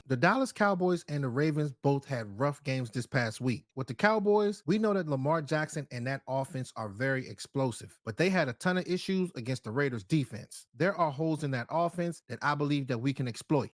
The Dallas Cowboys and the Ravens both had rough games this past week. With the Cowboys, we know that Lamar Jackson and that offense are very explosive, but they had a ton of issues against the Raiders defense. There are holes in that offense that I believe that we can exploit.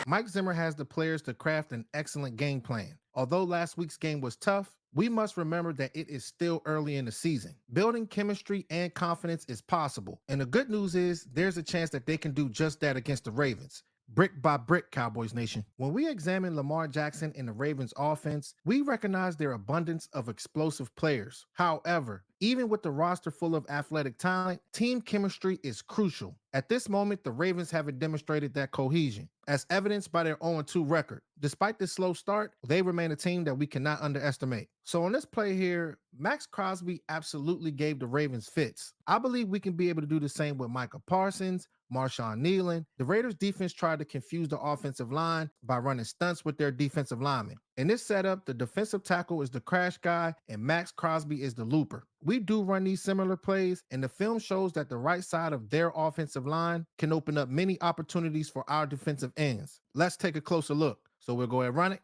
Mike Zimmer has the players to craft an excellent game plan. Although last week's game was tough, we must remember that it is still early in the season. Building chemistry and confidence is possible. And the good news is there's a chance that they can do just that against the Ravens. Brick by brick, Cowboys Nation. When we examine Lamar Jackson and the Ravens offense, we recognize their abundance of explosive players. However, even with the roster full of athletic talent, team chemistry is crucial. At this moment, the Ravens haven't demonstrated that cohesion, as evidenced by their 0-2 record. Despite this slow start, they remain a team that we cannot underestimate. So on this play here, Max Crosby absolutely gave the Ravens fits. I believe we can be able to do the same with Micah Parsons, Marshawn Nealon. The Raiders defense tried to confuse the offensive line by running stunts with their defensive linemen. In this setup, the defensive tackle is the crash guy and Max Crosby is the looper. We do run these similar plays, and the film shows that the right side of their offensive line can open up many opportunities for our defensive ends. Let's take a closer look. So we'll go ahead and run it.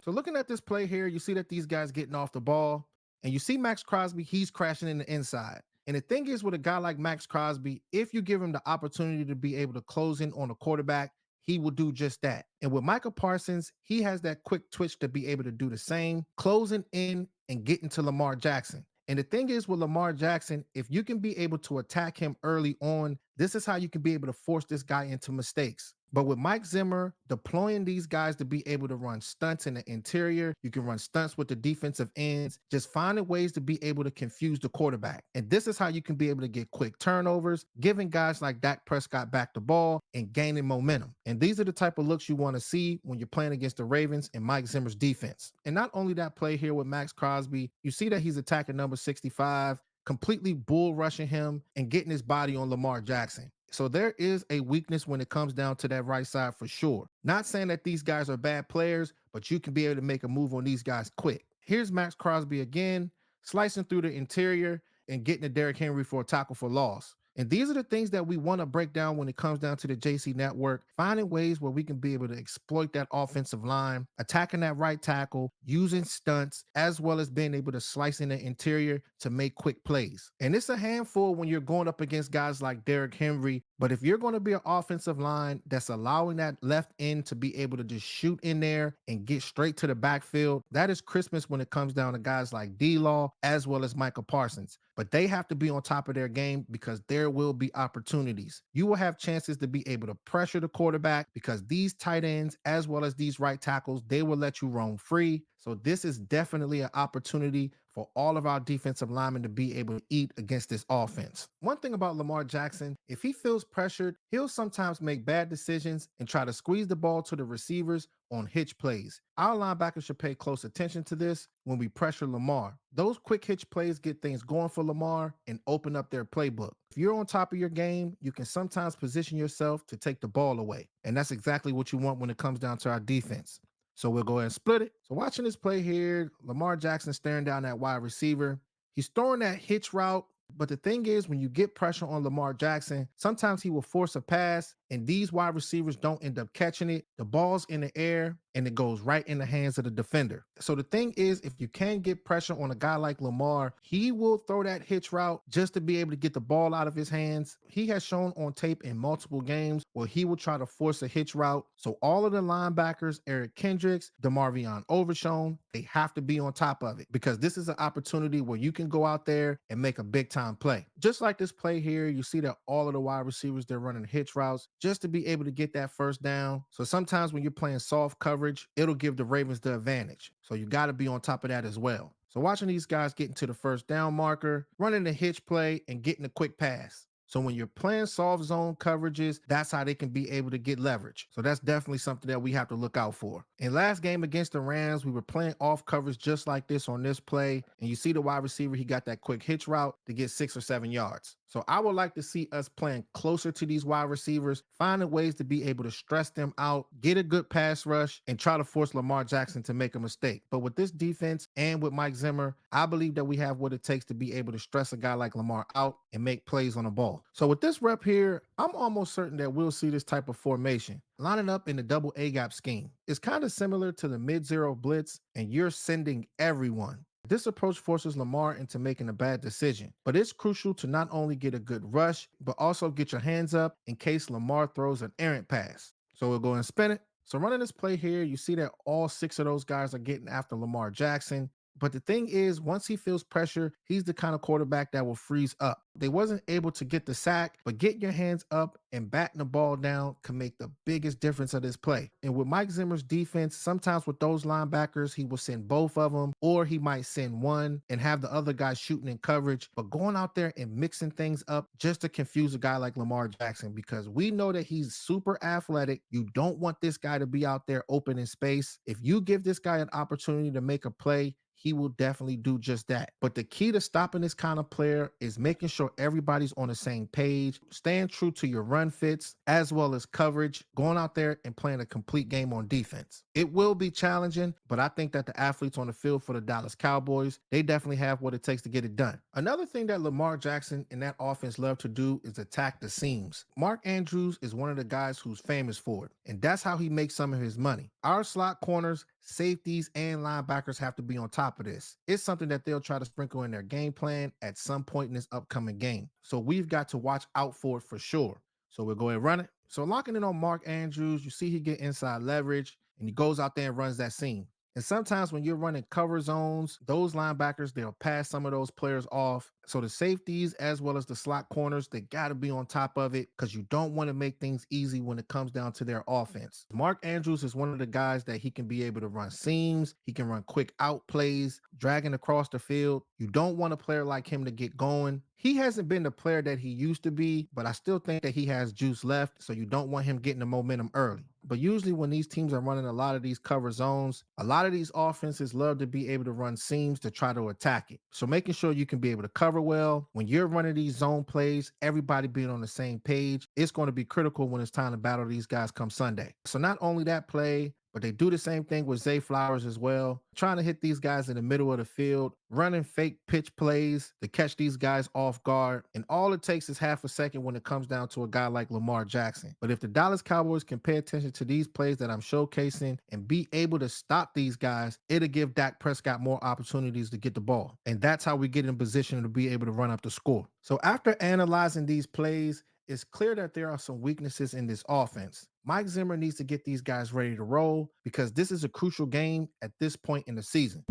So looking at this play here, you see that these guys getting off the ball, and you see Max Crosby, he's crashing in the inside. And the thing is with a guy like Max Crosby, if you give him the opportunity to be able to close in on a quarterback, he will do just that. And with Micah Parsons, he has that quick twitch to be able to do the same, closing in and getting to Lamar Jackson. And the thing is with Lamar Jackson, if you can be able to attack him early on, this is how you can be able to force this guy into mistakes. But with Mike Zimmer deploying these guys to be able to run stunts in the interior, you can run stunts with the defensive ends, just finding ways to be able to confuse the quarterback. And this is how you can be able to get quick turnovers, giving guys like Dak Prescott back the ball and gaining momentum. And these are the type of looks you want to see when you're playing against the Ravens and Mike Zimmer's defense. And not only that play here with Max Crosby, you see that he's attacking number 65, completely bull rushing him and getting his body on Lamar Jackson. So there is a weakness when it comes down to that right side for sure. Not saying that these guys are bad players, but you can be able to make a move on these guys quick. Here's Max Crosby again, slicing through the interior and getting to Derrick Henry for a tackle for loss. And these are the things that we want to break down when it comes down to the JC network, finding ways where we can be able to exploit that offensive line, attacking that right tackle, using stunts, as well as being able to slice in the interior to make quick plays. And it's a handful when you're going up against guys like Derrick Henry, but if you're going to be an offensive line that's allowing that left end to be able to just shoot in there and get straight to the backfield, that is Christmas when it comes down to guys like D-Law as well as Micah Parsons. But they have to be on top of their game because there will be opportunities. You will have chances to be able to pressure the quarterback because these tight ends as well as these right tackles, they will let you roam free. So this is definitely an opportunity for all of our defensive linemen to be able to eat against this offense. One thing about Lamar Jackson, if he feels pressured, he'll sometimes make bad decisions and try to squeeze the ball to the receivers on hitch plays. Our linebackers should pay close attention to this when we pressure Lamar. Those quick hitch plays get things going for Lamar and open up their playbook. If you're on top of your game, you can sometimes position yourself to take the ball away. And that's exactly what you want when it comes down to our defense. So we'll go ahead and split it. So watching this play here, Lamar Jackson staring down that wide receiver. He's throwing that hitch route. But the thing is, when you get pressure on Lamar Jackson, sometimes he will force a pass and these wide receivers don't end up catching it. The ball's in the air and it goes right in the hands of the defender. So the thing is, if you can get pressure on a guy like Lamar, he will throw that hitch route just to be able to get the ball out of his hands. He has shown on tape in multiple games where he will try to force a hitch route. So all of the linebackers, Eric Kendricks, DeMarvion Overshown, they have to be on top of it because this is an opportunity where you can go out there and make a big time play. Just like this play here, you see that all of the wide receivers, they're running hitch routes just to be able to get that first down. So sometimes when you're playing soft coverage, it'll give the Ravens the advantage. So you got to be on top of that as well. So watching these guys getting to the first down marker, running the hitch play and getting a quick pass. So when you're playing soft zone coverages, that's how they can be able to get leverage. So that's definitely something that we have to look out for. In last game against the Rams, we were playing off coverage just like this on this play. And you see the wide receiver, he got that quick hitch route to get 6 or 7 yards. So I would like to see us playing closer to these wide receivers, finding ways to be able to stress them out, get a good pass rush, and try to force Lamar Jackson to make a mistake. But with this defense and with Mike Zimmer, I believe that we have what it takes to be able to stress a guy like Lamar out and make plays on the ball. So with this rep here, I'm almost certain that we'll see this type of formation lining up in the double A gap scheme. It's kind of similar to the mid-zero blitz, and you're sending everyone. This approach forces Lamar into making a bad decision, but it's crucial to not only get a good rush, but also get your hands up in case Lamar throws an errant pass. So we'll go and spin it. So running this play here, you see that all 6 of those guys are getting after Lamar Jackson. But the thing is, once he feels pressure, he's the kind of quarterback that will freeze up. They wasn't able to get the sack, but getting your hands up and batting the ball down can make the biggest difference of this play. And with Mike Zimmer's defense, sometimes with those linebackers, he will send both of them, or he might send one and have the other guy shooting in coverage. But going out there and mixing things up just to confuse a guy like Lamar Jackson, because we know that he's super athletic. You don't want this guy to be out there open in space. If you give this guy an opportunity to make a play, he will definitely do just that. But the key to stopping this kind of player is making sure everybody's on the same page, staying true to your run fits, as well as coverage, going out there and playing a complete game on defense. It will be challenging, but I think that the athletes on the field for the Dallas Cowboys, they definitely have what it takes to get it done. Another thing that Lamar Jackson and that offense love to do is attack the seams. Mark Andrews is one of the guys who's famous for it, and that's how he makes some of his money. Our slot corners, safeties, and linebackers have to be on top of this. It's something that they'll try to sprinkle in their game plan at some point in this upcoming game. So we've got to watch out for it for sure. So we'll go ahead and run it. So locking in on Mark Andrews, you see he get inside leverage and he goes out there and runs that seam. And sometimes when you're running cover zones, those linebackers, they'll pass some of those players off. So the safeties as well as the slot corners, they got to be on top of it because you don't want to make things easy when it comes down to their offense. Mark Andrews is one of the guys that he can be able to run seams. He can run quick out plays, dragging across the field. You don't want a player like him to get going. He hasn't been the player that he used to be, but I still think that he has juice left, so you don't want him getting the momentum early. But usually when these teams are running a lot of these cover zones, a lot of these offenses love to be able to run seams to try to attack it. So making sure you can be able to cover well. When you're running these zone plays, everybody being on the same page, it's going to be critical when it's time to battle these guys come Sunday. So not only that play, but they do the same thing with Zay Flowers as well, trying to hit these guys in the middle of the field, running fake pitch plays to catch these guys off guard. And all it takes is half a second when it comes down to a guy like Lamar Jackson. But if the Dallas Cowboys can pay attention to these plays that I'm showcasing and be able to stop these guys, it'll give Dak Prescott more opportunities to get the ball. And that's how we get in position to be able to run up the score. So after analyzing these plays, it's clear that there are some weaknesses in this offense. Mike Zimmer needs to get these guys ready to roll because this is a crucial game at this point in the season.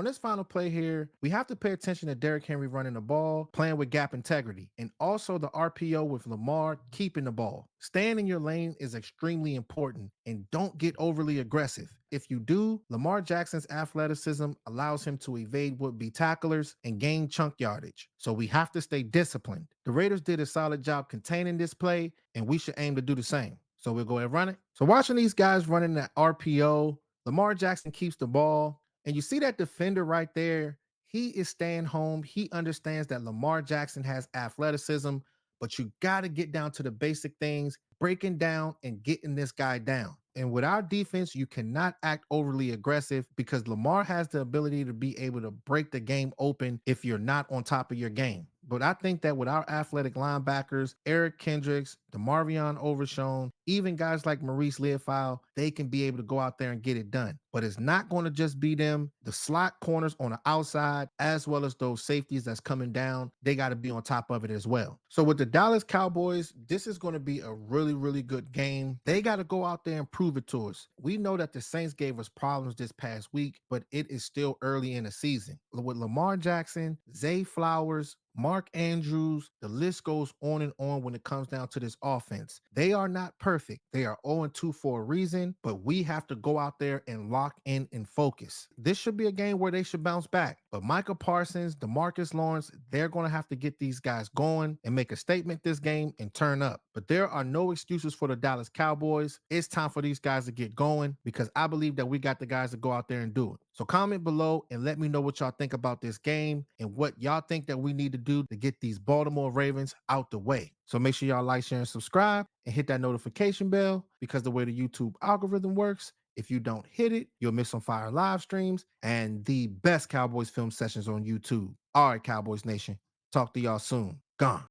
this final play here, we have to pay attention to Derrick Henry running the ball, playing with gap integrity, and also the RPO with Lamar keeping the ball. Staying in your lane is extremely important, and don't get overly aggressive. If you do, Lamar Jackson's athleticism allows him to evade would-be tacklers and gain chunk yardage. So we have to stay disciplined. The Raiders did a solid job containing this play, and we should aim to do the same. So we'll go ahead and run it. So watching these guys running that RPO, Lamar Jackson keeps the ball, and you see that defender right there. He is staying home. He understands that Lamar Jackson has athleticism, but you got to get down to the basic things, breaking down and getting this guy down. And with our defense, you cannot act overly aggressive because Lamar has the ability to be able to break the game open if you're not on top of your game. But I think that with our athletic linebackers, Eric Kendricks, DeMarvion Overshown, even guys like Maurice Leofile, they can be able to go out there and get it done. But it's not going to just be them. The slot corners on the outside, as well as those safeties that's coming down, they got to be on top of it as well. So with the Dallas Cowboys, this is going to be a really, really good game. They got to go out there and prove it to us. We know that the Saints gave us problems this past week, but it is still early in the season. With Lamar Jackson, Zay Flowers, Mark Andrews, the list goes on and on when it comes down to this offense. They are not perfect. They are 0-2 for a reason, but we have to go out there and lock in and focus. This should be a game where they should bounce back. But Micah Parsons, DeMarcus Lawrence, they're going to have to get these guys going and make a statement this game and turn up. But there are no excuses for the Dallas Cowboys. It's time for these guys to get going because I believe that we got the guys to go out there and do it. So comment below and let me know what y'all think about this game and what y'all think that we need to do to get these Baltimore Ravens out the way. So make sure y'all like, share, and subscribe and hit that notification bell because the way the YouTube algorithm works, if you don't hit it, you'll miss on fire live streams and the best Cowboys film sessions on YouTube. All right, Cowboys Nation. Talk to y'all soon. Gone.